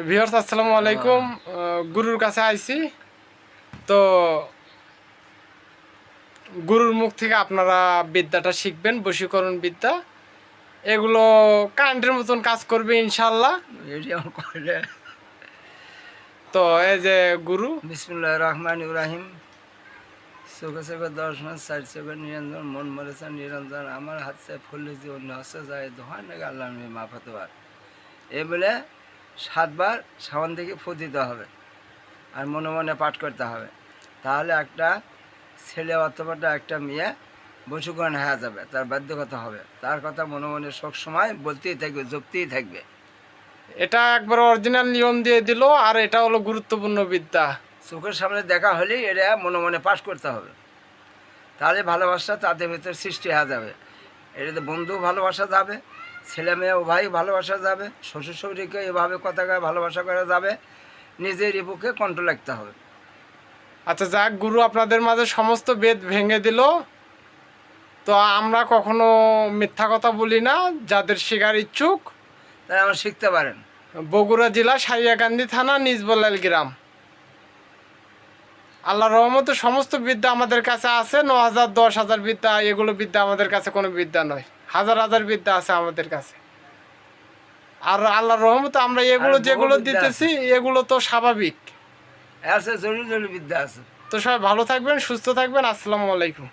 Viewers আসসালামু আলাইকুম। গুরুর কাছে আইছি তো গুরুর মুখ থেকে আপনারা বিদ্যাটা শিখবেন, বশীকরণ বিদ্যা। এগুলো কারেন্টের মতন কাজ করবে ইনশাল্লাহ। তো এই যে গুরু বিসমিল্লাহির রহমানির রহিম। চোখে চোখে দর্শন, চার চোখে নিরঞ্জন, মন মরেছে নিরঞ্জন, আমার হাতে ফুলে যে অন্য হচ্ছে যায় দোহান নাকি আল্লাহ মাফাতবার। এ বলে 7 বার সাবান থেকে ফু দিতে হবে আর মনে মনে পাঠ করতে হবে। তাহলে একটা ছেলে অথবা একটা মেয়ে বশীকরণ হয়ে যাবে, তার বাধ্যকতা হবে, তার কথা মনে মনে সব সময় বলতেই থাকবে, জপতেই থাকবে। এটা একবার অরিজিনাল নিয়ম দিয়ে দিল, আর এটা হলো গুরুত্বপূর্ণ বিদ্যা। চোখের সামনে দেখা হলেই এটা মনে মনে পাঠ করতে হবে, তাহলে ভালোবাসা তাদের ভিতরে সৃষ্টি হয়ে যাবে। এটাতে বন্ধু ভালোবাসা যাবে, ছেলে মেয়ে উভয় ভালোবাসা যাবে, শ্বশুর শাশুড়িকে এভাবে কথা কয়ে ভালোবাসা করা যাবে, নিজের বুকে কন্ট্রোল রাখতে হবে। আচ্ছা যাক, গুরু আপনাদের মাঝে সমস্ত বেদ ভেঙে দিল। তো আমরা কখনো মিথ্যা কথা বলি না। যাদের শেখার ইচ্ছুক তাই আমার শিখতে পারেন। বগুড়া জেলা সারিয়াকান্দি থানা নিজবলাল গ্রাম। আল্লাহ রহমতে সমস্ত বিদ্যা আমাদের কাছে আছে। 9,000 10,000 বিদ্যা, এগুলো বিদ্যা আমাদের কাছে কোনো বিদ্যা নয়। হাজার হাজার বিদ্যা আছে আমাদের কাছে। আর আল্লাহর রহমতে আমরা এগুলো যেগুলো দিতেছি এগুলো তো স্বাভাবিক। আছে, জরুরি জরুরি বিদ্যা আছে। তো সবাই ভালো থাকবেন, সুস্থ থাকবেন। আসসালামু আলাইকুম।